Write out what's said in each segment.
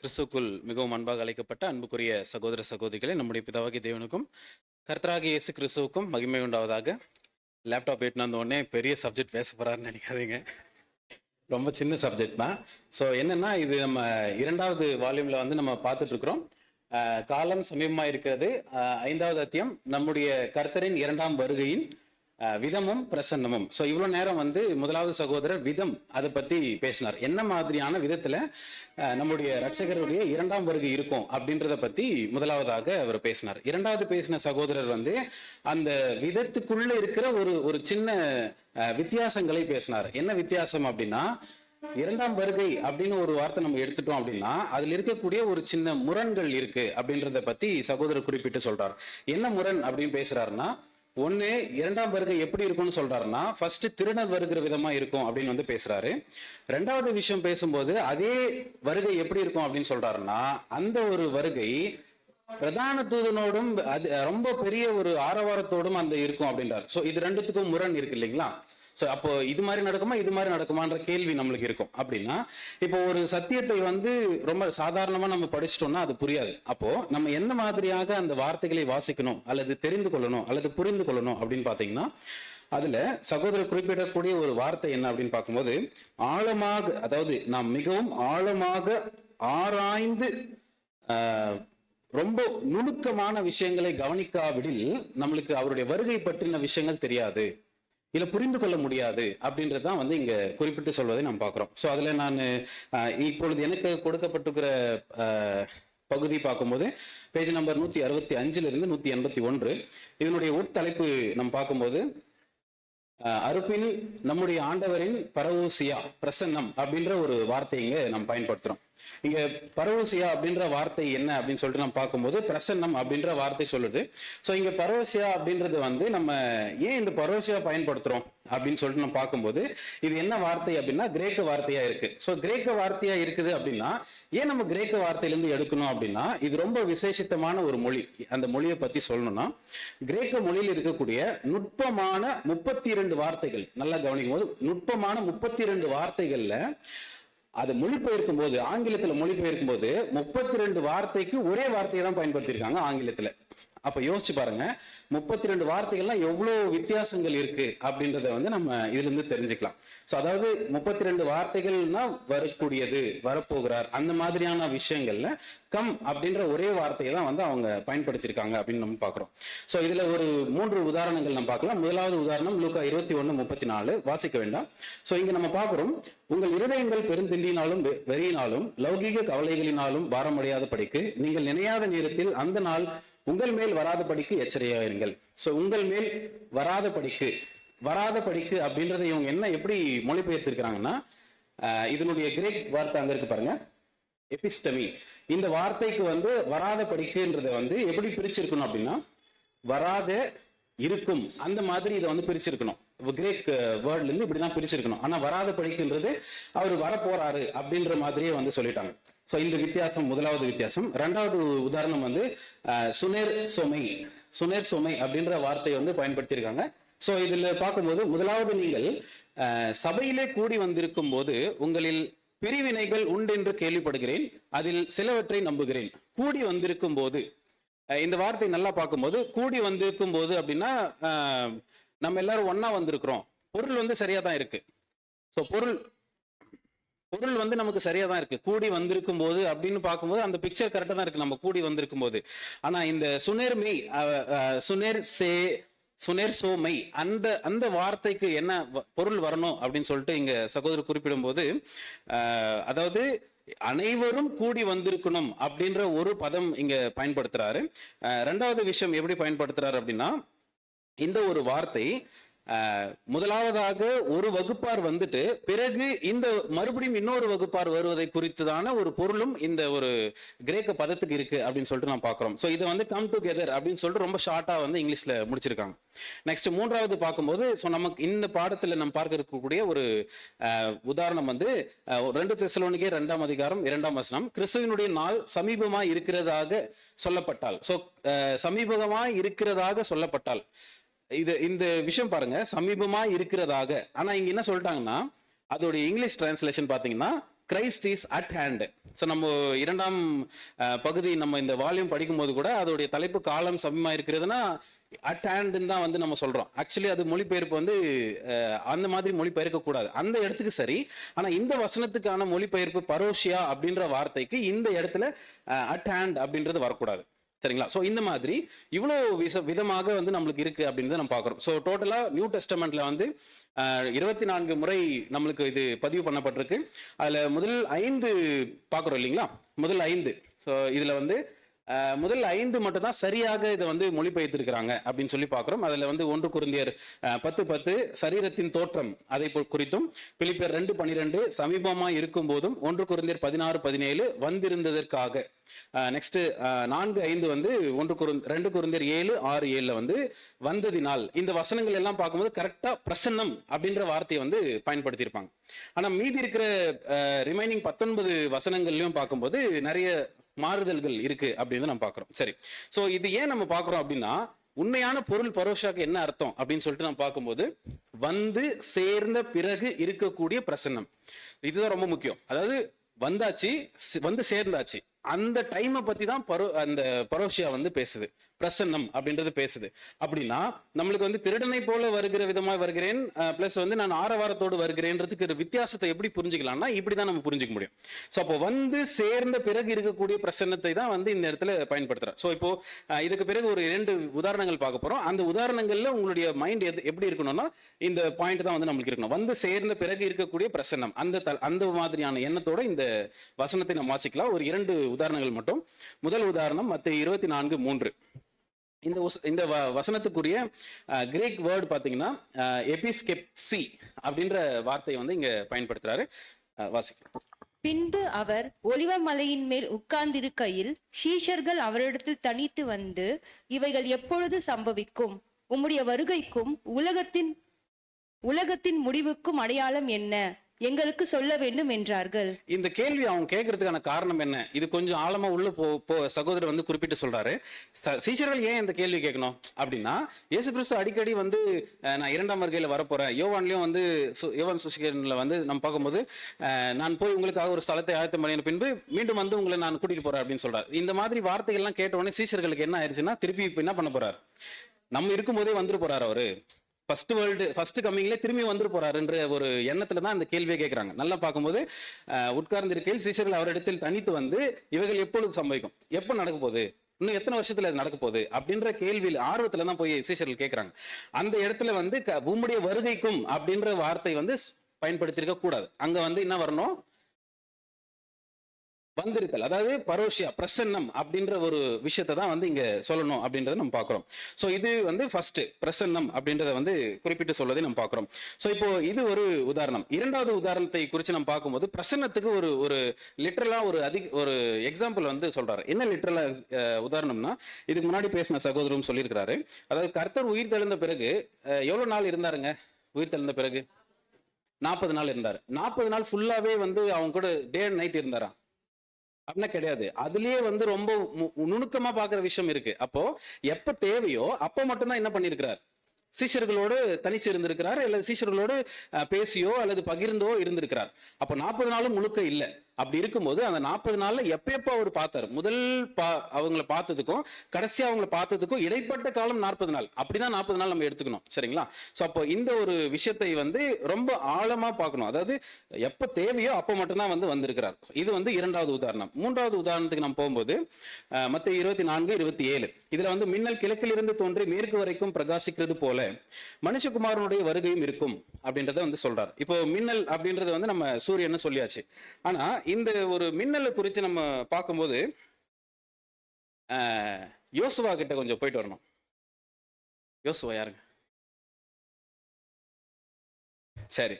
கிறிஸ்துவுக்குள் மிகவும் அன்பாக அழைக்கப்பட்ட அன்புக்குரிய சகோதர சகோதரிகளே, நம்முடைய பிதாவாகிய தேவனுக்கும் கர்த்தராகிய இயேசு கிறிஸ்துவுக்கும் மகிமை உண்டாவதாக. லேப்டாப் எட்டுன்னு வந்த உடனே பெரிய சப்ஜெக்ட் பேச போறாருன்னு நினைக்காதீங்க. ரொம்ப சின்ன சப்ஜெக்ட் தான். ஸோ என்னன்னா, இது நம்ம 2வது வால்யூம்ல வந்து நம்ம பார்த்துட்டு இருக்கிறோம். காலம் சமீபமா இருக்கிறது. 5வது அத்தியம் நம்முடைய கர்த்தரின் 2ஆம் வருகையின் விதமும் பிரசன்னமும். ஸோ இவ்வளோ நேரம் வந்து முதலாவது சகோதரர் விதம் அதை பத்தி பேசினார். என்ன மாதிரியான விதத்துல நம்முடைய ரட்சகருடைய 2ஆம் வருகை இருக்கும் அப்படின்றத பத்தி முதலாவதாக அவர் பேசினார். 2வது பேசின சகோதரர் வந்து அந்த விதத்துக்குள்ள இருக்கிற ஒரு சின்ன வித்தியாசங்களை பேசினார். என்ன வித்தியாசம் அப்படின்னா, 2ஆம் வருகை அப்படின்னு ஒரு வார்த்தை நம்ம எடுத்துட்டோம் அப்படின்னா அதுல இருக்கக்கூடிய ஒரு சின்ன முரண்கள் இருக்கு அப்படின்றத பத்தி சகோதரர் குறிப்பிட்டு சொல்றார். என்ன முரண் அப்படின்னு பேசுறாருன்னா, ஒண்ணு 2ஆம் வருகை எப்படி இருக்கும்னு சொல்றாருன்னா, ஃபர்ஸ்ட் திருடர் வருகிற விதமா இருக்கும் அப்படின்னு வந்து பேசுறாரு. 2வது விஷயம் பேசும்போது அதே வருகை எப்படி இருக்கும் அப்படின்னு சொல்றாருன்னா, அந்த ஒரு வருகை பிரதான தூதனோடும் அது ரொம்ப பெரிய ஒரு ஆரவாரத்தோடும் அந்த இருக்கும் அப்படின்றார். சோ இது ரெண்டுத்துக்கும் முரண் இருக்கு இல்லைங்களா? சோ அப்போ இது மாதிரி நடக்குமா இது மாதிரி நடக்குமான்ற கேள்வி நம்மளுக்கு இருக்கும். அப்படின்னா இப்போ ஒரு சத்தியத்தை வந்து ரொம்ப சாதாரணமா நம்ம படிச்சிட்டோம்னா அது புரியாது. அப்போ நம்ம என்ன மாதிரியாக அந்த வார்த்தைகளை வாசிக்கணும் அல்லது தெரிந்து கொள்ளணும் அல்லது புரிந்து கொள்ளணும் அப்படின்னு பாத்தீங்கன்னா, அதுல சகோதரர் குறிப்பிடக்கூடிய ஒரு வார்த்தை என்ன அப்படின்னு பார்க்கும்போது, ஆழமாக, அதாவது நாம் மிகவும் ஆழமாக ஆராய்ந்து ரொம்ப நுணுக்கமான விஷயங்களை கவனிக்காவிடில் நம்மளுக்கு அவருடைய வருகை பற்றின விஷயங்கள் தெரியாது, இல்ல புரிந்து கொள்ள முடியாது அப்படின்றதுதான் வந்து இங்க குறிப்பிட்டு சொல்வதை நாம் பார்க்கிறோம். ஸோ அதுல நான் இப்பொழுது எனக்கு கொடுக்கப்பட்டிருக்கிற பகுதி பார்க்கும்போது பேஜ் நம்பர் 165 இருந்து 181 இதனுடைய உட்தலைப்பு நம்ம பார்க்கும்போது, அறுப்பில் நம்முடைய ஆண்டவரின் பரவூசியா பிரசன்னம் அப்படின்ற ஒரு வார்த்தைங்க நம்ம பயன்படுத்துறோம். இங்க பரவூசியா அப்படின்ற வார்த்தை என்ன அப்படின்னு சொல்லிட்டு நம்ம பார்க்கும்போது பிரசன்னம் அப்படின்ற வார்த்தை சொல்லுது. சோ இங்க பரவசியா அப்படின்றது வந்து நம்ம ஏன் இந்த பரவசியா பயன்படுத்துறோம் அப்படின்னு சொல்லிட்டு நம்ம பார்க்கும்போது, இது என்ன வார்த்தை அப்படின்னா கிரேக்க வார்த்தையா இருக்கு. சோ கிரேக்க வார்த்தையா இருக்குது அப்படின்னா ஏன் நம்ம கிரேக்க வார்த்தையிலிருந்து எடுக்கணும் அப்படின்னா, இது ரொம்ப விசேஷித்தமான ஒரு மொழி. அந்த மொழியை பத்தி சொல்லணும்னா, கிரேக்க மொழியில் இருக்கக்கூடிய நுட்பமான 32 வார்த்தைகள், நல்லா கவனிக்கும் போது நுட்பமான 32 வார்த்தைகள்ல அது மொழிபெயர்க்கும் போது, ஆங்கிலத்துல மொழிபெயர்க்கும் போது 32 வார்த்தைக்கு ஒரே வார்த்தையை தான் பயன்படுத்தியிருக்காங்க ஆங்கிலத்துல. அப்ப யோசிச்சு பாருங்க, 32 வார்த்தைகள்லாம் எவ்வளவு வித்தியாசங்கள் இருக்கு அப்படின்றத வந்து நம்ம இதுல இருந்து தெரிஞ்சுக்கலாம். சோ அதாவது 32 வார்த்தைகள்னா வரக்கூடியது, வரப்போகிறார், அந்த மாதிரியான விஷயங்கள்ல கம் அப்படின்ற ஒரே வார்த்தையை தான் வந்து அவங்க பயன்படுத்தியிருக்காங்க அப்படின்னு நம்ம பாக்குறோம். சோ இதுல ஒரு 3 உதாரணங்கள் நம்ம பார்க்கலாம். முதலாவது உதாரணம் லூக்கா 21:34, வாசிக்க வேண்டாம். சோ இங்க நம்ம பார்க்கிறோம், உங்கள் இருதயங்கள் பெருந்திண்டினாலும் வெறியினாலும் லௌகீக கவலைகளினாலும் பாரமடையாத படிக்கு நீங்கள் நினையாத நேரத்தில் அந்த நாள் உங்கள் மேல் வராத படிக்கு எச்சரிக்கையாயிருங்கள். சோ உங்கள் மேல் வராத படிக்கு அப்படின்றத இவங்க என்ன எப்படி மொழிபெயர்த்திருக்கிறாங்கன்னா, இதனுடைய கிரேக் வார்த்தை அங்க இருக்கு பாருங்க, எபிஸ்டமி. இந்த வார்த்தைக்கு வந்து வராத படிக்குன்றத வந்து எப்படி பிரிச்சிருக்கணும் அப்படின்னா, வராத இருக்கும் அந்த மாதிரி இதை வந்து பிரிச்சிருக்கணும். கிரேக் வேர்ட்ல இருந்து இப்படிதான் பிரிச்சிருக்கணும். ஆனா வராத படிக்குன்றது அவர் வரப்போறாரு அப்படின்ற மாதிரியே வந்து சொல்லிட்டாங்க. சோ இந்த வித்தியாசம் முதலாவது வித்தியாசம். 2வது உதாரணம் வந்து சுனேர் சோமை அப்படின்ற வார்த்தையை வந்து பயன்படுத்தியிருக்காங்க. சோ இதுல பார்க்கும்போது, முதலாவது நீங்கள் சபையிலே கூடி வந்திருக்கும் போது உங்களில் பிரிவினைகள் உண்டு என்று கேள்விப்படுகிறேன், அதில் சிலவற்றை நம்புகிறேன். கூடி வந்திருக்கும் போது, இந்த வார்த்தை நல்லா பார்க்கும்போது, கூடி வந்திருக்கும் போது அப்படின்னா நம்ம எல்லாரும் ஒன்னா வந்திருக்கிறோம். பொருள் வந்து சரியா தான் இருக்கு. சோ பொருள் வந்து நமக்கு சரியா தான் இருக்கு. கூடி வந்திருக்கும் போது அப்படின்னு பார்க்கும்போது அந்த பிக்சர் கரெக்டா தான் இருக்கு, நம்ம கூடி வந்திருக்கும் போது. ஆனா இந்த சுனேர் சோமை அந்த வார்த்தைக்கு என்ன பொருள் வரணும் அப்படின்னு சொல்லிட்டு இங்க சகோதரர் குறிப்பிடும் போது, அதாவது அனைவரும் கூடி வந்திருக்கணும் அப்படின்ற ஒரு பதம் இங்க பயன்படுத்துறாரு. 2வது விஷயம் எப்படி பயன்படுத்துறாரு அப்படின்னா, இந்த ஒரு வார்த்தை முதலாவதாக ஒரு வகுப்பார் வந்துட்டு பிறகு இந்த மறுபடியும் இன்னொரு வகுப்பார் வருவதை குறித்துதான ஒரு பொருளும் இந்த ஒரு கிரேக்க பதத்துக்கு இருக்கு அப்படின்னு சொல்லிட்டு நான் பாக்குறோம். சோ இதை வந்து கம் டுகெதர் அப்படின்னு சொல்லிட்டு ரொம்ப ஷார்ட்டா வந்து இங்கிலீஷ்ல முடிச்சிருக்காங்க. நெக்ஸ்ட் 3வது பார்க்கும்போது, சோ நமக்கு இந்த பாடத்துல நம்ம பார்க்க இருக்கக்கூடிய ஒரு உதாரணம் வந்து 2 தெசலோனிக்கேயர் 2ஆம் அதிகாரம் 2ஆம் வசனம், கிறிஸ்துவினுடைய நாள் சமீபமாய் இருக்கிறதாக சொல்லப்பட்டால். சோ சமீபமாய் இருக்கிறதாக சொல்லப்பட்டால், இந்த விஷயம் பாருங்க, சமீபமா இருக்கிறதாக. ஆனா இங்க என்ன சொல்லிட்டாங்கன்னா, அதோடைய இங்கிலீஷ் டிரான்ஸ்லேஷன் பாத்தீங்கன்னா Christ is at hand. So நம்ம இரண்டாம் பகுதி நம்ம இந்த வால்யூம் படிக்கும்போது கூட அதோடைய தலைப்பு காலம் சமயமா இருக்கிறதுனா அட் ஹேண்டுன்னு தான் வந்து நம்ம சொல்றோம். ஆக்சுவலி அது மொழிபெயர்ப்பு வந்து அந்த மாதிரி மொழிபெயர்க்க கூடாது அந்த இடத்துக்கு சரி. ஆனா இந்த வசனத்துக்கான மொழிபெயர்ப்பு பரோஷியா அப்படின்ற வார்த்தைக்கு இந்த இடத்துல அட் ஹேண்ட் அப்படின்றது வரக்கூடாது. சரிங்களா? ஸோ இந்த மாதிரி இவ்வளோ விதமாக வந்து நம்மளுக்கு இருக்கு அப்படின்றத நம்ம பார்க்குறோம். ஸோ டோட்டலா நியூ டெஸ்டமெண்ட்ல வந்து 24 முறை நம்மளுக்கு இது பதிவு பண்ணப்பட்டிருக்கு. அதுல முதல் 5 பார்க்குறோம் இல்லைங்களா? முதல் 5. ஸோ இதுல வந்து முதல் 5 மட்டும் தான் சரியாக இதை வந்து மொழிபெயர்த்திருக்கிறாங்க அப்படின்னு சொல்லி பார்க்கிறோம். அதுல வந்து 1 கொரிந்தியர் 10:10 சரீரத்தின் தோற்றம் அதை குறித்தும், பிலிப்பியர் 2:12 சமீபமா இருக்கும் போதும், 1 கொரிந்தியர் 16:17 வந்திருந்ததற்காக, நெக்ஸ்ட் 4:5 வந்து 2 கொரிந்தியர் 7:6-7 வந்து வந்ததினால். இந்த வசனங்கள் எல்லாம் பார்க்கும்போது கரெக்டா பிரசன்னம் அப்படின்ற வார்த்தையை வந்து பயன்படுத்தியிருப்பாங்க. ஆனா மீதி இருக்கிற ரிமைனிங் 19 வசனங்கள்லயும் பார்க்கும்போது நிறைய மாறுதல்கள் இருக்கு அப்படின்னு நம்ம பார்க்கிறோம். சரி, சோ இது ஏன் நம்ம பார்க்கிறோம் அப்படின்னா, உண்மையான பொருள் பரோஷாக்கு என்ன அர்த்தம் அப்படின்னு சொல்லிட்டு நம்ம பார்க்கும்போது, வந்து சேர்ந்த பிறகு இருக்கக்கூடிய பிரசன்னம், இதுதான் ரொம்ப முக்கியம். அதாவது வந்தாச்சு, வந்து சேர்ந்தாச்சு, அந்த டைமை பத்தி தான் அந்த பரோஷியா வந்து பேசுது, பிரசன்னம் அப்படின்றது பேசுது. அப்படின்னா நம்மளுக்கு வந்து திருடனை போல வருகிற விதமா வருகிறேன், பிளஸ் வந்து நான் ஆரவாரத்தோடு வருகிறேன்றதுக்கு வித்தியாசத்தை எப்படி புரிஞ்சுக்கலாம்னா இப்படிதான் நம்ம புரிஞ்சுக்க முடியும். ஸோ அப்போ வந்து சேர்ந்த பிறகு இருக்கக்கூடிய பிரசன்னத்தை தான் வந்து இந்த இடத்துல பயன்படுத்துறேன். ஸோ இப்போ இதுக்கு பிறகு ஒரு 2 உதாரணங்கள் பார்க்க போறோம். அந்த உதாரணங்கள்ல உங்களுடைய மைண்ட் எப்படி இருக்கணும்னா இந்த பாயிண்ட் தான் வந்து நம்மளுக்கு இருக்கணும். வந்து சேர்ந்த பிறகு இருக்கக்கூடிய பிரசன்னம், அந்த மாதிரியான எண்ணத்தோட இந்த வசனத்தை நம்ம வாசிக்கலாம். ஒரு 2 உதாரணங்கள் மட்டும். முதல் உதாரணம் மத்தேயு 24:3. இந்த வசனத்துக்குரிய கிரீக் வேர்டு பாத்தீங்கன்னா எபிஸ்கெப்சி அப்படின்ற வார்த்தையை வந்து இங்க பயன்படுத்துறாரு. வாசிக்கலாம். பின்பு அவர் ஒலிவ மலையின் மேல் உட்கார்ந்திருக்கையில் சீஷர்கள் அவரிடத்தில் தனித்து வந்து, இவைகள் எப்பொழுது சம்பவிக்கும்? உம்முடைய வருகைக்கும் உலகத்தின் முடிவுக்கும் அடையாளம் என்ன? எங்களுக்கு சொல்ல வேண்டும் என்றார்கள். இந்த கேள்வி அவங்க கேட்கறதுக்கான காரணம் என்ன? இது கொஞ்சம் ஆழமா உள்ள சகோதரர் வந்து குறிப்பிட்டு சொல்றாரு. சீஷர்கள் ஏன் இந்த கேள்வி கேட்கணும் அப்படின்னா, இயேசு கிறிஸ்து அடிக்கடி வந்து நான் 2ஆம் வருகையில வரப்போறேன், யோவான்லயும் வந்து யோவான் சுவிசேஷத்துல வந்து நம்ம பார்க்கும்போது, நான் போய் உங்களுக்காக ஒரு ஸ்தலத்தை ஆயத்தம் பண்ணின பின்பு மீண்டும் வந்து உங்களை நான் கூட்டிட்டு போறேன் அப்படின்னு சொல்றாரு. இந்த மாதிரி வார்த்தைகள் எல்லாம் கேட்ட உடனே சீஷர்களுக்கு என்ன ஆயிடுச்சுன்னா, திருப்பி இப்ப என்ன பண்ண போறாரு? நம்ம இருக்கும்போதே வந்துட்டு போறாரு அவரு, ஃபர்ஸ்ட் கம்மிங்ல திரும்பி வந்துட்டு போறாருன்ற ஒரு எண்ணத்துல தான் இந்த கேள்வியை கேட்கிறாங்க. நல்லா பார்க்கும்போது உட்கார்ந்து இருக்கையில் சீஷர்கள் அவரிடத்தில் தனித்து வந்து, இவைகள் எப்பொழுது சம்பவிக்கும், எப்ப நடக்க போகுது, இன்னும் எத்தனை வருஷத்துல நடக்க போகுது அப்படின்ற கேள்வியில் ஆர்வத்துல தான் போய் சீஷர்கள் கேட்கிறாங்க. அந்த இடத்துல வந்து உம்முடைய வருகைக்கும் அப்படின்ற வார்த்தை வந்து பயன்படுத்தியிருக்க கூடாது. அங்க வந்து என்ன வரணும்? வந்திருத்தல், அதாவது பரோஷியா, பிரசன்னம் அப்படின்ற ஒரு விஷயத்தை தான் வந்து இங்க சொல்லணும் அப்படின்றத நம்ம பார்க்கிறோம். சோ இது வந்து ஃபர்ஸ்ட் பிரசன்னம் அப்படின்றத வந்து குறிப்பிட்டு சொல்வதை நம்ம பார்க்கிறோம். சோ இப்போ இது ஒரு உதாரணம். இரண்டாவது உதாரணத்தை குறித்து நம்ம பார்க்கும்போது, பிரசன்னத்துக்கு ஒரு லிட்டரலா ஒரு எக்ஸாம்பிள் வந்து சொல்றாரு. என்ன லிட்டரலா உதாரணம்னா, இதுக்கு முன்னாடி பேசின சகோதரரும் சொல்லியிருக்கிறாரு. அதாவது கர்த்தர் உயிர் தெழுந்த பிறகு எவ்வளவு நாள் இருந்தாருங்க? உயிர் தெழுந்த பிறகு 40 நாள் இருந்தாரு. 40 நாள் ஃபுல்லாவே வந்து அவங்க கூட டே அண்ட் நைட் இருந்தாரா? அப்படின்னா கிடையாது. அதுலயே வந்து ரொம்ப நுணுக்கமா பாக்குற விஷயம் இருக்கு. அப்போ எப்ப தேவையோ அப்ப மட்டும்தான் என்ன பண்ணிருக்கிறார்? சீஷர்களோடு தனிச்சு இருந்திருக்கிறார், அல்லது சீஷர்களோடு பேசியோ அல்லது பகிர்ந்தோ இருந்திருக்கிறார். அப்ப 40 நாளும் முழுக்க இல்ல. அப்படி இருக்கும்போது அந்த 40 நாள்ல எப்ப அவர் பார்த்தாரு? முதல் அவங்கள பார்த்ததுக்கும் கடைசியா அவங்கள பார்த்ததுக்கும் இடைப்பட்ட காலம் 40 நாள். அப்படிதான் 40 நாள் நம்ம எடுத்துக்கணும். சரிங்களா? சோ அப்போ இந்த ஒரு விஷயத்தை வந்து ரொம்ப ஆழமா பார்க்கணும். அதாவது எப்ப தேவையோ அப்ப மட்டும்தான் வந்து வந்திருக்கிறார். இது வந்து இரண்டாவது உதாரணம். மூன்றாவது உதாரணத்துக்கு நம்ம போகும்போது மத்தேயு 24:27 இதுல வந்து, மின்னல் கிழக்கிலிருந்து தோன்றி மேற்கு வரைக்கும் பிரகாசிக்கிறது போல மனுஷகுமாரனுடைய வருகையும் இருக்கும் அப்படின்றத வந்து சொல்றாரு. இப்போ மின்னல் அப்படின்றது வந்து நம்ம சூரியன் சொல்லியாச்சு. ஆனா இந்த ஒரு மின்னலை குறித்து நம்ம பார்க்கும்போது யோசுவா கிட்ட கொஞ்சம் போயிட்டு வரணும். யோசுவா யாருங்க? சரி,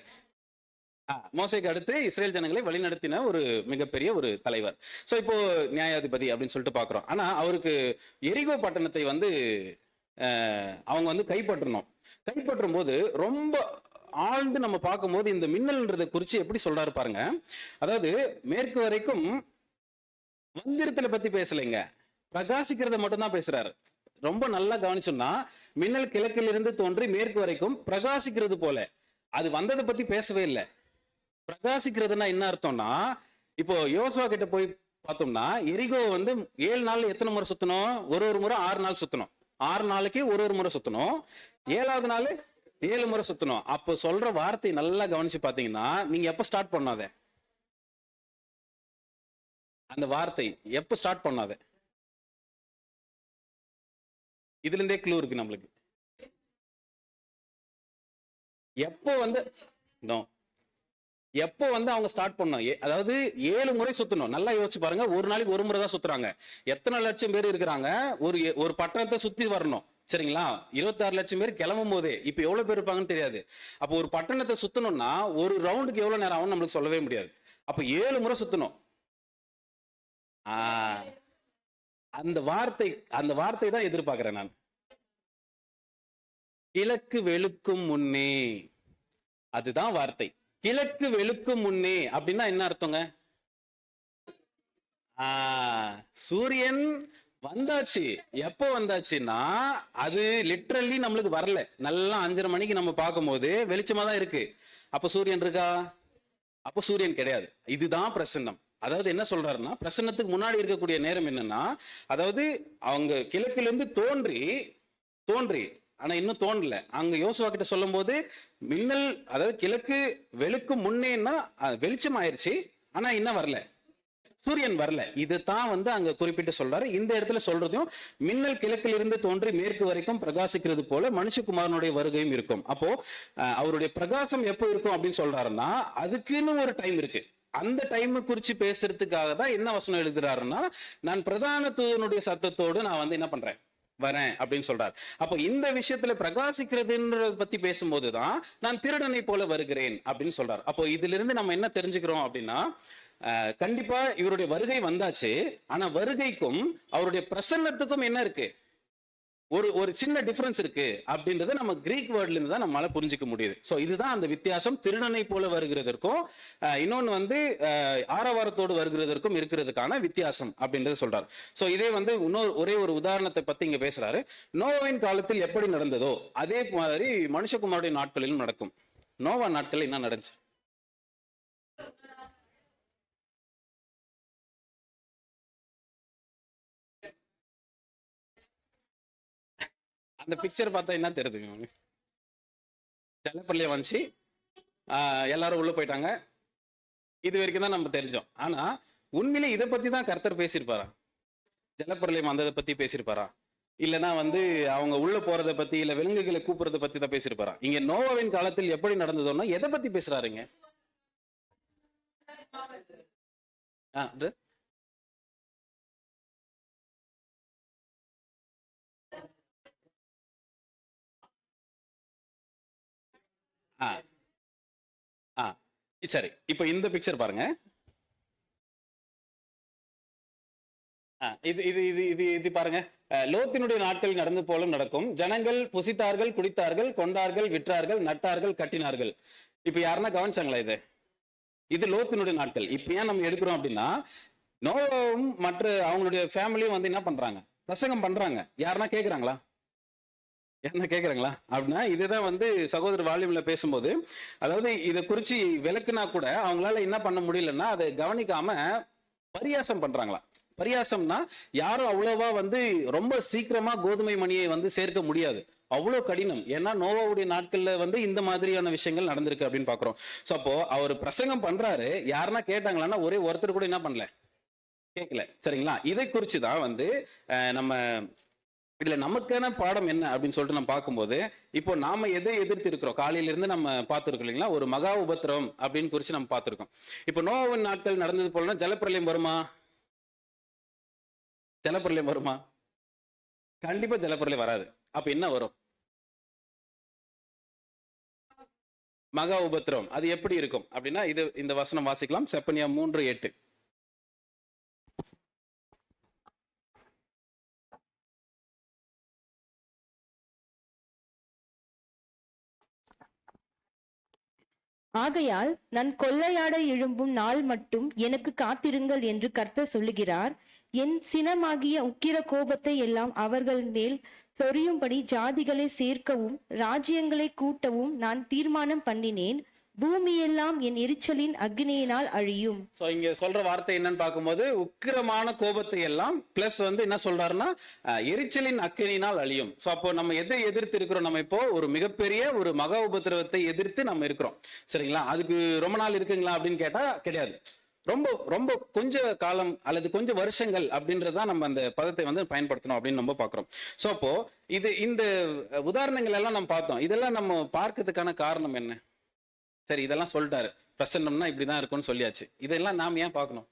மோசேக்கு அடுத்து இஸ்ரேல் ஜனங்களை வழிநடத்தின ஒரு மிகப்பெரிய ஒரு தலைவர். சோ இப்போ நியாயாதிபதி அப்படின்னு சொல்லிட்டு பாக்குறோம். ஆனா அவருக்கு எரிகோ பட்டணத்தை வந்து அவங்க வந்து கைப்பற்றும் போது ரொம்ப ஆழ்ந்து நம்ம பார்க்கும்போது இந்த மின்னல்ன்றதை குறிச்சு எப்படி சொல்றாரு பாருங்க. அதாவது மேற்கு வரைக்கும் வந்திருத்தலை பத்தி பேசலைங்க, பிரகாசிக்கிறத மட்டும் தான் பேசுறாரு. ரொம்ப நல்லா கவனிச்சோம்னா, மின்னல் கிழக்கிலிருந்து தோன்றி மேற்கு வரைக்கும் பிரகாசிக்கிறது போல, அது வந்ததை பத்தி பேசவே இல்லை. பிரகாசிக்கிறதுனா என்ன அர்த்தம்னா, இப்போ யோசுவா கிட்ட போய் பார்த்தோம்னா எரிகோ வந்து 7 நாள்ல எத்தனை முறை சுத்தணும்? ஒரு முறை 6 நாள் சுத்தணும். 6 நாளைக்கு ஒரு முறை சுத்தணும். 7வது நாள் 7 முறை சுத்தணும். அப்போ சொல்ற வார்த்தை நல்லா கவனிச்சு பாத்தீங்கன்னா, நீங்க எப்ப ஸ்டார்ட் பண்ணாத? அந்த வார்த்தை எப்ப ஸ்டார்ட் பண்ணாத? இதுல இருந்தே க்ளூ இருக்கு நம்மளுக்கு. எப்போ வந்து நோ எப்போ வந்து அவங்க ஸ்டார்ட் பண்ணோம்? அதாவது 7 முறை சுத்தணும். நல்லா யோசிச்சு பாருங்க. ஒரு நாளைக்கு ஒரு முறை தான் சுத்துறாங்க. எத்தனை லட்சம் பேர் இருக்கிறாங்க? ஒரு பட்டணத்தை சுத்தி வரணும். சரிங்களா? 26 லட்சம் பேர் கிளம்பும் போதே இப்ப எவ்வளவு பேர் இருப்பாங்கன்னு தெரியாது. அப்போ ஒரு பட்டணத்தை சுத்தணும்னா ஒரு ரவுண்டுக்கு எவ்வளவு நேரம் ஆகும் நம்மளுக்கு சொல்லவே முடியாது. அப்ப 7 முறை சுத்தணும். ஆஹ் அந்த வார்த்தை தான் எதிர்பார்க்கிறேன் நான். கிழக்கு வெளுக்கும் முன்னே, அதுதான் வார்த்தை. கிழக்கு வெளுக்கும் முன்னே அப்படின்னா என்ன அர்த்தங்க? சூரியன் வந்தாச்சு. எப்போ வந்தாச்சுன்னா அது லிட்ரலி நம்மளுக்கு வரல. நல்லா 5:30 மணிக்கு நம்ம பார்க்கும்போது வெளிச்சமா தான் இருக்கு. அப்ப சூரியன் இருக்கா? அப்போ சூரியன் கிடையாது. இதுதான் பிரசன்னம். அதாவது என்ன சொல்றாருன்னா, பிரசன்னத்துக்கு முன்னாடி இருக்கக்கூடிய நேரம் என்னன்னா, அதாவது அவங்க கிழக்குல இருந்து தோன்றி ஆனா இன்னும் தோன்றல. அங்க யோசுவா கிட்ட சொல்லும் போது மின்னல், அதாவது கிழக்கு வெளுக்கும் முன்னேன்னா வெளிச்சம் ஆயிருச்சு. ஆனா இன்னும் வரல, சூரியன் வரல. இதுதான் வந்து அங்க குறிப்பிட்டு சொல்றாரு. இந்த இடத்துல சொல்றதும் மின்னல் கிழக்கில் இருந்து தோன்றி மேற்கு வரைக்கும் பிரகாசிக்கிறது போல மனுஷகுமாரனுடைய வருகையும் இருக்கும். அப்போ அவருடைய பிரகாசம் எப்போ இருக்கும் அப்படின்னு சொல்றாருன்னா, அதுக்குன்னு ஒரு டைம் இருக்கு. அந்த டைம் குறிச்சு பேசுறதுக்காக தான் என்ன வசனம் எழுதுறாருன்னா, நான் பிரதான தூதனுடைய சத்தத்தோடு நான் வந்து என்ன பண்றேன், வரேன் அப்படின்னு சொல்றார். அப்போ இந்த விஷயத்துல பிரகாசிக்கிறதுன்றத பத்தி பேசும்போதுதான் நான் திருடனை போல வருகிறேன் அப்படின்னு சொல்றார். அப்போ இதுல இருந்து நம்ம என்ன தெரிஞ்சுக்கிறோம் அப்படின்னா, கண்டிப்பா இவருடைய வருகை வந்தாச்சு. ஆனா வருகைக்கும் அவருடைய பிரசன்னத்துக்கும் என்ன இருக்கு? ஒரு சின்ன டிஃபரன்ஸ் இருக்கு அப்படின்றத நம்ம கிரீக் வேர்ட்ல இருந்து தான் நம்மளால புரிஞ்சுக்க முடியுது. சோ இதுதான் அந்த வித்தியாசம். திருடனை போல வருகிறதற்கும் இன்னொன்னு வந்து ஆரவாரத்தோடு வருகிறதற்கும் இருக்கிறதுக்கான வித்தியாசம் அப்படின்றத சொல்றாரு. சோ இதே வந்து ஒரே ஒரு உதாரணத்தை பத்தி இங்க பேசுறாரு. நோவாவின் காலத்தில் எப்படி நடந்ததோ அதே மாதிரி மனுஷகுமாருடைய நாட்களிலும் நடக்கும். நோவா நாட்கள் என்ன நடந்துச்சு? அந்த பிக்சர் பார்த்தா என்ன தெரியுதுங்க? ஜலப்பிரளயம் வந்துச்சு, எல்லாரும் உள்ள போயிட்டாங்க. இது வரைக்கும் தான் நம்ம தெரிஞ்சோம். ஆனா உண்மையிலே இதை பத்தி தான் கர்த்தர் பேசியிருப்பாரா? ஜலப்பிரளயம் வந்ததை பத்தி பேசியிருப்பாரா? இல்லைன்னா வந்து அவங்க உள்ள போறதை பத்தி, இல்ல விலங்குகளை கூப்பிடுறதை பத்தி தான் பேசியிருப்பாரா? இங்க நோவாவின் காலத்தில் எப்படி நடந்ததோன்னா எதை பத்தி பேசுறாருங்க? சரி, இப்ப இந்த பிக்சர் பாருங்க. இது இது இது இது இது பாருங்க. லோத்தினுடைய நாட்கள் நடந்து போலும் நடக்கும். ஜனங்கள் புசித்தார்கள், குடித்தார்கள், கொண்டார்கள், விற்றார்கள், நட்டார்கள், கட்டினார்கள். இப்ப யாருன்னா கவனிச்சாங்களா? இது லோத்தினுடைய நாட்கள். இப்ப ஏன் நம்ம எடுக்கிறோம் அப்படின்னா, நோவாவும் மற்ற அவங்களுடைய ஃபேமிலியும் வந்து என்ன பண்றாங்க? பிரசங்கம் பண்றாங்க. யாருன்னா கேக்குறாங்களா? என்ன கேக்குறாங்களா அப்படின்னா, இதுதான் வந்து சகோதரர் வால்யூம்ல பேசும்போது, அதாவது இதை குறிச்சு விளக்குனா கூட அவங்களால என்ன பண்ண முடியலன்னா அதை கவனிக்காம பரியாசம் பண்றாங்களா? பரியாசம்னா யாரும் அவ்வளவா வந்து ரொம்ப சீக்கிரமா கோதுமை மணியை வந்து சேர்க்க முடியாது. அவ்வளவு கடினம். ஏன்னா நோவாவுடைய நாட்கள்ல வந்து இந்த மாதிரியான விஷயங்கள் நடந்திருக்கு அப்படின்னு பாக்குறோம். சோ அப்போ அவர் பிரசங்கம் பண்றாரு. யாருன்னா கேட்டாங்களான்னா ஒரே ஒருத்தர் கூட என்ன பண்ணல, கேட்கல. சரிங்களா? இதை குறிச்சுதான் வந்து நம்ம இதுல நமக்கான பாடம் என்ன அப்படின்னு சொல்லிட்டு நம்ம பார்க்கும்போது, இப்போ நாம எதை எதிர்த்து இருக்கிறோம்? காலையில இருந்து நம்ம பார்த்துருக்கோம் இல்லைங்களா? ஒரு மகா உபத்திரவம் அப்படின்னு குறிச்சு நம்ம பார்த்திருக்கோம். இப்போ நோவாவின் நாட்கள் நடந்தது போலன்னா ஜலப்பிரளயம் வருமா? ஜலப்பிரளயம் வருமா? கண்டிப்பா ஜலப்பிரளயம் வராது. அப்ப என்ன வரும்? மகா உபத்திரவம். அது எப்படி இருக்கும் அப்படின்னா, இந்த வசனம் வாசிக்கலாம். செப்பனியா 3:8. ஆகையால் நான் கொள்ளையாட எழும்பும் நாள் மட்டும் எனக்கு காத்திருங்கள் என்று கர்த்தர் சொல்லுகிறார். என் சினமாகிய உக்கிர கோபத்தை எல்லாம் அவர்கள் மேல் சொரியும்படி ஜாதிகளை சேர்க்கவும் ராஜ்யங்களை கூட்டவும் நான் தீர்மானம் பண்ணினேன். பூமியெல்லாம் என் எரிச்சலின் அக்னியினால் அழியும். சோ இங்க சொல்ற வார்த்தை என்னன்னு பார்க்கும்போது உக்கிரமான கோபத்தை எல்லாம் பிளஸ் வந்து என்ன சொல்றாருன்னா எரிச்சலின் அக்கினியினால் அழியும். சோ அப்போ நம்ம எதை எதிர்த்து இருக்கிறோம்? நம்ம இப்போ ஒரு மிகப்பெரிய ஒரு மகா உபத்திரவத்தை எதிர்த்து நம்ம இருக்கிறோம், சரிங்களா? அதுக்கு ரொம்ப நாள் இருக்குங்களா அப்படின்னு கேட்டா கிடையாது. ரொம்ப ரொம்ப கொஞ்ச காலம் அல்லது கொஞ்சம் வருஷங்கள் அப்படின்றதான் நம்ம அந்த பதத்தை வந்து பயன்படுத்தணும் அப்படின்னு நம்ம பாக்குறோம். சோ அப்போ இந்த உதாரணங்கள் எல்லாம் நம்ம பார்த்தோம். இதெல்லாம் நம்ம பார்க்கறதுக்கான காரணம் என்ன? சரி, இதெல்லாம் சொல்லிட்டாரு, பிரசன்னம்னா இப்படிதான் இருக்கும்னு சொல்லியாச்சு. இதெல்லாம் நாம் ஏன் பார்க்கணும்?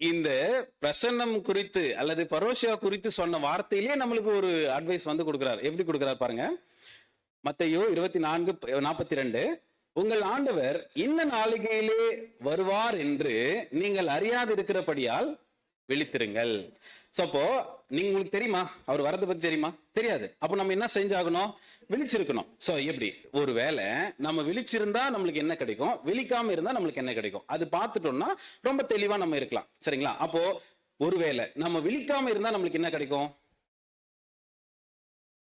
இந்த பிரசன்னம் குறித்து அல்லது பரோஷியா குறித்து சொன்ன வார்த்தையிலே நம்மளுக்கு ஒரு அட்வைஸ் வந்து கொடுக்கிறார். எப்படி கொடுக்கிறார் பாருங்க. மத்தேயு 24:42, உங்கள் ஆண்டவர் இன்ன நாளிகையிலே வருவார் என்று நீங்கள் அறியாது இருக்கிறபடியால் விழித்திருங்கள். சோ அப்போ உங்களுக்கு தெரியுமா அவர் வரதை பத்தி? தெரியுமா? தெரியாது. அப்போ நம்ம என்ன செஞ்சாகணும்? விழிச்சிருக்கணும். சோ எப்படி ஒருவேளை நம்ம விழிச்சிருந்தா நம்மளுக்கு என்ன கிடைக்கும், விழிக்காம இருந்தா நம்மளுக்கு என்ன கிடைக்கும், அது பார்த்துட்டோம்னா ரொம்ப தெளிவா நம்ம இருக்கலாம், சரிங்களா? அப்போ ஒருவேளை நம்ம விழிக்காம இருந்தா நம்மளுக்கு என்ன கிடைக்கும்?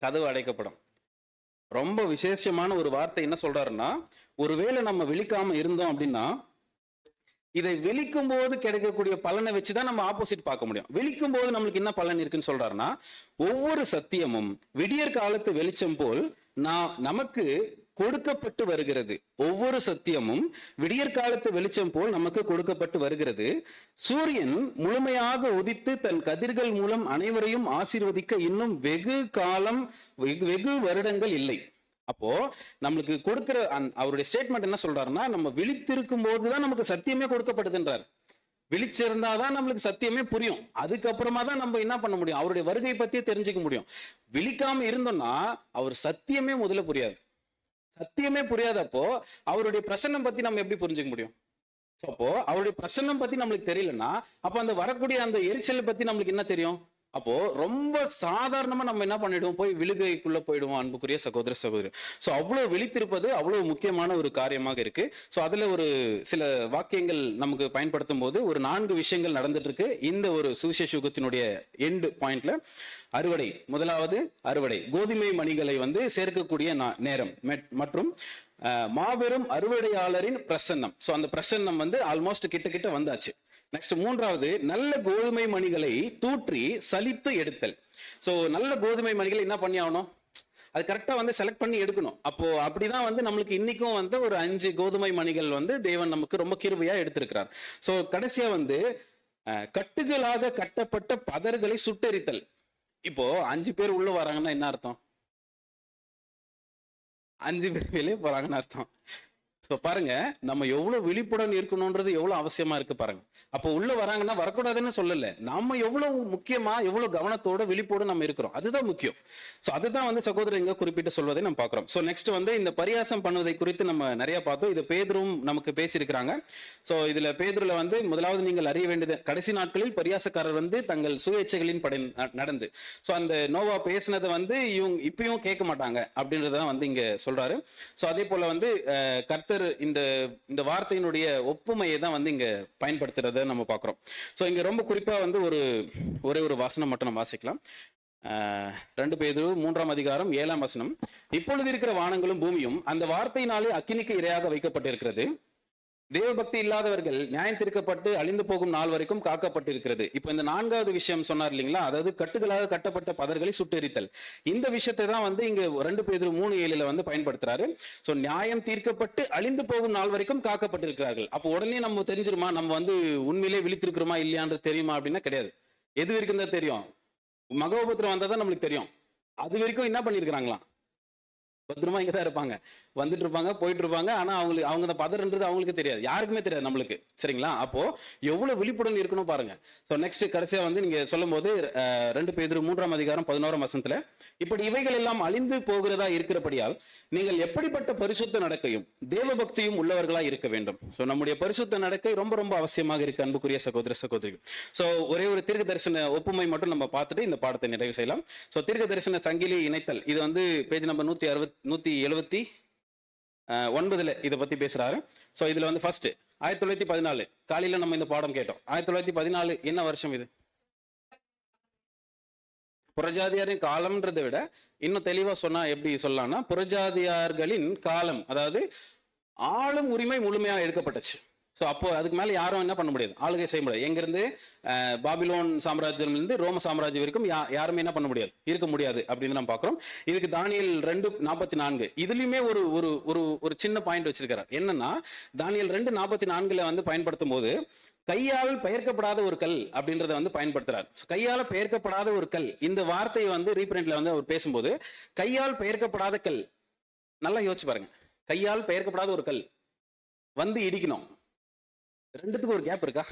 கதவு அடைக்கப்படும். ரொம்ப விசேஷமான ஒரு வார்த்தை என்ன சொல்றாருன்னா, ஒருவேளை நம்ம விழிக்காம இருந்தோம் அப்படின்னா இதை விழிக்கும் போது கிடைக்கக்கூடிய பலனை வச்சுதான் நம்ம ஆப்போசிட் பார்க்க முடியும். விழிக்கும் போது நம்மளுக்கு என்ன பலன் இருக்குன்னு சொல்றாருன்னா, ஒவ்வொரு சத்தியமும் விடியற் காலத்து வெளிச்சம் போல் நமக்கு கொடுக்கப்பட்டு வருகிறது. ஒவ்வொரு சத்தியமும் விடியற் காலத்து வெளிச்சம் போல் நமக்கு கொடுக்கப்பட்டு வருகிறது. சூரியன் முழுமையாக உதித்து தன் கதிர்கள் மூலம் அனைவரையும் ஆசீர்வதிக்க இன்னும் வெகு வருடங்கள் இல்லை. அப்போ நம்மளுக்கு கொடுக்கிற அவருடைய ஸ்டேட்மெண்ட் என்ன சொல்றாருன்னா, நம்ம விழித்திருக்கும் போதுதான் நமக்கு சத்தியமே கொடுக்கப்படுதுன்றார். விழிச்சிருந்தாதான் நம்மளுக்கு சத்தியமே புரியும். அதுக்கப்புறமா தான் நம்ம என்ன பண்ண முடியும், அவருடைய வருகை பத்தியே தெரிஞ்சுக்க முடியும். விழிக்காம இருந்தோம்னா அவர் சத்தியமே முதல்ல புரியாது. சத்தியமே புரியாதப்போ அவருடைய பிரசன்னம் பத்தி நம்ம எப்படி புரிஞ்சுக்க முடியும்? அப்போ அவருடைய பிரசன்னம் பத்தி நம்மளுக்கு தெரியலன்னா அப்ப அந்த வரக்கூடிய அந்த எரிச்சலை பத்தி நம்மளுக்கு என்ன தெரியும்? அப்போ ரொம்ப சாதாரணமா நம்ம என்ன பண்ணிடுவோம், போய் விழுகைக்குள்ள போயிடுவோம் அன்புக்குரிய சகோதர சகோதரி. சோ அவ்வளவு விழித்திருப்பது அவ்வளவு முக்கியமான ஒரு காரியமாக இருக்கு. சோ அதுல ஒரு சில வாக்கியங்கள் நமக்கு பயன்படுத்தும் போது ஒரு 4 விஷயங்கள் நடந்துட்டு இருக்கு இந்த ஒரு சுவிசேஷ யுகத்தினுடைய எண்ட் பாயிண்ட்ல. அறுவடை, முதலாவது அறுவடை, கோதுமை மணிகளை வந்து சேர்க்கக்கூடிய நேரம் மற்றும் மாபெரும் அறுவடையாளரின் பிரசன்னம். சோ அந்த பிரசன்னம் வந்து ஆல்மோஸ்ட் கிட்ட வந்தாச்சு. நெக்ஸ்ட் மூன்றாவது, நல்ல கோதுமை மணிகளை தூற்றி சலித்து எடுத்தல். சோ நல்ல கோதுமை மணிகளை என்ன பண்ணி ஆகணும், அது கரெக்டா வந்து செலக்ட் பண்ணி எடுக்கணும். அப்போ அப்படிதான் வந்து நம்மளுக்கு இன்னைக்கும் வந்து ஒரு 5 கோதுமை மணிகள் வந்து தேவன் நமக்கு ரொம்ப கிருபையா எடுத்திருக்கிறார். சோ கடைசியா வந்து கட்டுகளாக கட்டப்பட்ட பதர்களை சுட்டெரித்தல். இப்போ 5 பேர் உள்ள வராங்கன்னா என்ன அர்த்தம்? 5 பேர் வெளியே போறாங்கன்னு அர்த்தம். சோ பாருங்க, நம்ம எவ்வளவு விழிப்புடன் இருக்கணும்ன்றது எவ்வளவு அவசியமா இருக்கு பாருங்க. அப்போ உள்ள வராங்கன்னா வரக்கூடாதுன்னு சொல்லல, நம்ம எவ்வளவு முக்கியமா எவ்வளவு கவனத்தோட விழிப்போடு நம்ம இருக்கிறோம், அதுதான் முக்கியம். சோ அதுதான் வந்து சகோதரர் இங்க குறிப்பிட்டு சொல்வதை நம்ம பாக்குறோம். சோ நெக்ஸ்ட் வந்து இந்த பரியாசம் பண்ணுவதை குறித்து நம்ம நிறைய பார்த்தோம். இது பேதுரும் நமக்கு பேசியிருக்கிறாங்க. சோ இதுல பேதுருல வந்து முதலாவது நீங்கள் அறிய வேண்டியது, கடைசி நாட்களில் பரியாசக்காரர் வந்து தங்கள் சுய இச்சைகளின் படை நடந்து, சோ அந்த நோவா பேசினதை வந்து இவங்க இப்பயும் கேட்க மாட்டாங்க அப்படின்றதான் வந்து இங்க சொல்றாரு. சோ அதே போல வந்து கர்த்தர் இந்த வார்த்தையினுடைய ஒப்புமையை தான் வந்து இங்க பயன்படுத்துறத நம்ம பார்க்கிறோம். சோ இங்க ரொம்ப குறிப்பா வந்து ஒரே ஒரு வசனம் மட்டும் நம்ம வாசிக்கலாம். 2 பேதுரு 3:7 இப்பொழுது இருக்கிற வானங்களும் பூமியும் அந்த வார்த்தையினாலே அக்கினிக்கு இரையாக வைக்கப்பட்டிருக்கிறது. தேவபக்தி இல்லாதவர்கள் நியாயம் தீர்க்கப்பட்டு அழிந்து போகும் நாள் வரைக்கும் காக்கப்பட்டிருக்கிறது. இப்ப இந்த 4வது விஷயம் சொன்னார் இல்லைங்களா, அதாவது கட்டுகளாக கட்டப்பட்ட பதர்களை சுட்டெரித்தல். இந்த விஷயத்தை தான் வந்து இங்க 2 பேதுரு 3:7 வந்து பயன்படுத்துறாரு. சோ நியாயம் தீர்க்கப்பட்டு அழிந்து போகும் நாள் வரைக்கும் காக்கப்பட்டிருக்கிறார்கள். அப்போ உடனே நம்ம தெரிஞ்சிருமா நம்ம வந்து உண்மையிலே விழித்திருக்கிறோமா இல்லையான்றது தெரியுமா அப்படின்னா கிடையாது. எது வரைக்கும் தான் தெரியும்? மகோபத்திரம் வந்தாதான் நம்மளுக்கு தெரியும். அது வரைக்கும் என்ன பண்ணிருக்கிறாங்களாம், பத்திரமா இங்கதான் இருப்பாங்க, வந்துட்டு இருப்பாங்க, போயிட்டு இருப்பாங்க. ஆனா அவங்க அந்த பதர்ன்றது அவங்களுக்கு தெரியாது, யாருக்குமே தெரியாது நம்மளுக்கு, சரிங்களா? அப்போ எவ்வளவு விழிப்புடன் இருக்கணும் பாருங்க. சோ நெக்ஸ்ட் கடைசியா வந்து நீங்க சொல்லும் போது 2 பேதுரு 3:11 இப்படி இவைகள் எல்லாம் அழிந்து போகிறதா இருக்கிறபடியால் நீங்கள் எப்படிப்பட்ட பரிசுத்த நடக்கையும் தேவ பக்தியும் உள்ளவர்களா இருக்க வேண்டும். சோ நம்முடைய பரிசுத்த நடக்கை ரொம்ப ரொம்ப அவசியமாக இருக்கு அன்புக்குரிய சகோதர சகோதரிகள். சோ ஒரே ஒரு தீர்க்க தரிசன ஒப்புமை மட்டும் நம்ம பார்த்துட்டு இந்த பாடத்தை நிறைவு செய்யலாம். சோ தீர்க்க தரிசன சங்கிலி இணைத்தல், இது வந்து பேஜ் நம்பர் 179 இதை பத்தி பேசுறாரு. சோ இதுல வந்து ஃபர்ஸ்ட் 1914 காலையில நம்ம இந்த பாடம் கேட்டோம். 1914 என்ன வருஷம் இது? புறஜாதியாரின் காலம்ன்றதை விட இன்னும் தெளிவா சொன்னா எப்படி சொல்லலாம்னா, புறஜாதியார்களின் காலம், அதாவது ஆளும் உரிமை முழுமையா எடுக்கப்பட்டுச்சு. ஸோ அப்போ அதுக்கு மேல யாரும் என்ன பண்ண முடியாது, ஆளுகை செய்ய முடியாது. எங்கிருந்து பாபிலோன் சாம்ராஜ்யத்திலிருந்து ரோம சாம்ராஜ்யம் வரைக்கும் யாருமே என்ன பண்ண முடியாது, இருக்க முடியாது அப்படின்னு நம்ம பார்க்கிறோம். இதுக்கு தானியேல் 2:44 இதுலயுமே ஒரு ஒரு ஒரு ஒரு சின்ன பாயிண்ட் வச்சிருக்கிறார். என்னன்னா, தானியேல் 2:44 வந்து பயன்படுத்தும் போது கையால் பெயர்க்கப்படாத ஒரு கல் அப்படின்றத வந்து பயன்படுத்துறார். கையால பெயர்க்கப்படாத ஒரு கல், இந்த வார்த்தையை வந்து ரீபிரிண்ட்ல வந்து அவர் பேசும்போது கையால் பெயர்க்கப்படாத கல், நல்லா யோசிச்சு பாருங்க. கையால் பெயர்க்கப்படாத ஒரு கல் வந்து இடிக்கணும், ரெண்டுத்துக்கும் ஒரு கேப் இருக்கா?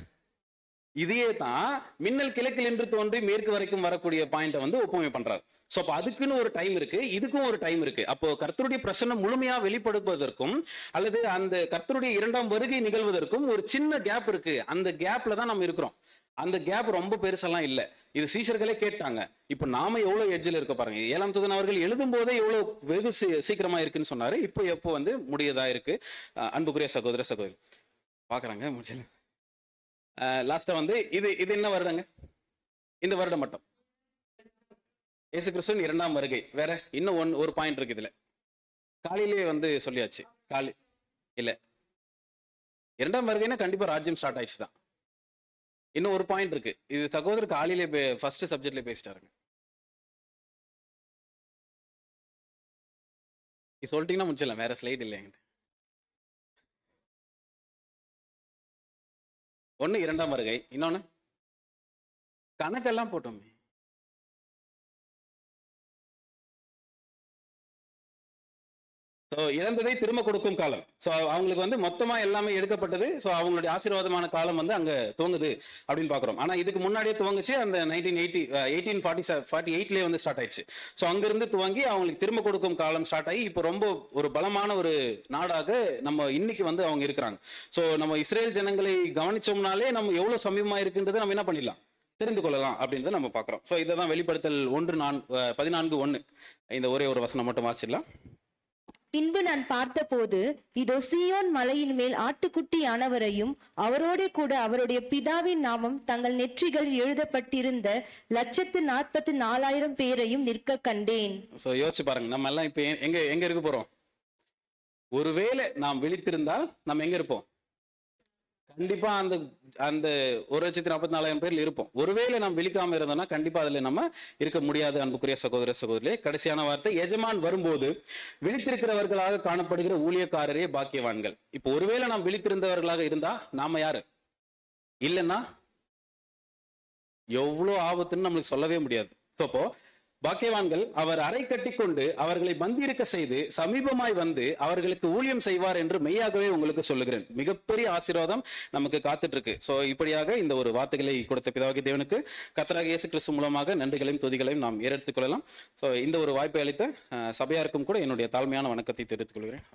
இதையே தான் மின்னல் கிழக்கில் என்று தோன்றி மேற்கு வரைக்கும் வரக்கூடிய பாயிண்ட வந்து ஒப்புமை பண்றாரு. சோ அப்ப அதுக்குன்னு ஒரு டைம் இருக்கு, இதுக்கும் ஒரு டைம் இருக்கு. அப்போ கர்த்தருடைய பிரசன்னம் முழுமையா வெளிப்படுவதற்கும் அல்லது அந்த கர்த்தருடைய இரண்டாம் வருகை நிகழ்வதற்கும் ஒரு சின்ன கேப் இருக்கு. அந்த கேப்ல தான் நம்ம இருக்கிறோம். அந்த கேப் ரொம்ப பெருசெல்லாம் இல்ல. இது சீஷர்களே கேட்டாங்க. இப்ப நாம எவ்வளவு எட்ஜில் இருக்க பாருங்க. 7ஆம் தூதன் அவர்கள் எழுதும் போதே எவ்வளவு வெகு சீக்கிரமா இருக்குன்னு சொன்னாரு. இப்போ எப்போ வந்து முடியதா இருக்கு. அன்புக்குரிய சகோதர சகோதரி பாக்குறாங்க முடிச்சல. லாஸ்டா வந்து இது இது என்ன வருடங்க? இந்த வருடம் மட்டும் இயேசு கிறிஸ்துவின் இரண்டாம் வருகை. வேற இன்னும் ஒரு பாயிண்ட் இருக்கு இதுல. காலையிலேயே வந்து சொல்லியாச்சு. இல்ல, இரண்டாம் வருகைன்னா கண்டிப்பா ராஜ்யம் ஸ்டார்ட் ஆயிடுச்சு தான். இன்னும் ஒரு பாயிண்ட் இருக்கு. இது சகோதரர் காலையிலே ஃபர்ஸ்ட் சப்ஜெக்ட்ல பேசிட்டாருங்க. சொல்லிட்டீங்கன்னா முடிச்சிடலாம். வேற ஸ்லைடு இல்லை என்கிட்ட. ஒண்ணு இரண்டாம் வருகை, இன்னொன்னு கணக்கெல்லாம் போட்டோமே. இழந்ததை திரும்ப கொடுக்கும் காலம். சோ அவங்களுக்கு வந்து மொத்தமா எல்லாமே எடுக்கப்பட்டது. சோ அவங்களுடைய ஆசீர்வாதமான காலம் வந்து அங்க துவங்குது அப்படின்னு பாக்குறோம். ஆனா இதுக்கு முன்னாடியே துவங்குச்சு. அந்த 1848 வந்து ஸ்டார்ட் ஆயிடுச்சு. சோ அங்கிருந்து துவங்கி அவங்களுக்கு திரும்ப கொடுக்கும் காலம் ஸ்டார்ட் ஆகி இப்போ ரொம்ப ஒரு பலமான ஒரு நாடாக நம்ம இன்னைக்கு வந்து அவங்க இருக்கிறாங்க. சோ நம்ம இஸ்ரேல் ஜனங்களை கவனிச்சோம்னாலே நம்ம எவ்வளவு சமீபமா இருக்குன்றதை நம்ம என்ன பண்ணிடலாம், தெரிந்து கொள்ளலாம் அப்படின்றத நம்ம பாக்குறோம். சோ இதான் வெளிப்படுத்தல் 14:1. இந்த ஒரே ஒரு வசனம் மட்டும் வாசிடலாம். பின்பு நான் பார்த்தபோது இதோ சீயோன் மலையின் மேல் ஆட்டுக்குட்டியானவரையும் அவரோடே கூட அவருடைய பிதாவின் நாமம் தங்கள் நெற்றிகளில் எழுதப்பட்டிருந்த 144,000 பேரையும் நிற்க கண்டேன். சோ யோசிச்சு பாருங்க, நம்ம எல்லாம் இப்ப எங்க இருக்க போறோம்? ஒருவேளை நாம் விழித்திருந்தால் நம்ம எங்க இருப்போம்? கண்டிப்பா அந்த 1,44,000 பேர்ல இருப்போம். ஒருவேளை நாம் விழிக்காம இருந்தோம்னா கண்டிப்பா அதுல நம்ம இருக்க முடியாது. அன்புக்குரிய சகோதர சகோதரிகளே, கடைசியான வார்த்தை, எஜமான் வரும்போது விழித்திருக்கிறவர்களாக காணப்படுகிற ஊழியக்காரரே பாக்கியவான்கள். இப்போ ஒருவேளை நாம் விழித்திருந்தவர்களாக இருந்தா நாம யாரு? இல்லைன்னா எவ்வளவு ஆபத்துன்னு நம்மளுக்கு சொல்லவே முடியாது. அப்போ பாக்கியவான்கள், அவர் அறை கட்டி கொண்டு அவர்களை பந்திருக்க செய்து சமீபமாய் வந்து அவர்களுக்கு ஊழியம் செய்வார் என்று மெய்யாகவே உங்களுக்கு சொல்லுகிறேன். மிகப்பெரிய ஆசீர்வாதம் நமக்கு காத்துட்டு இருக்கு. சோ இப்படியாக இந்த ஒரு வார்த்தைகளை கொடுத்த பிதாவாகிய தேவனுக்கு கர்த்தராகிய இயேசு கிறிஸ்து மூலமாக நன்றிகளையும் துதிகளையும் நாம் ஏறெடுத்துக் கொள்ளலாம். சோ இந்த ஒரு வாய்ப்பை அளித்த சபையாருக்கும் கூட என்னுடைய தாழ்மையான வணக்கத்தை தெரிவித்துக் கொள்கிறேன்.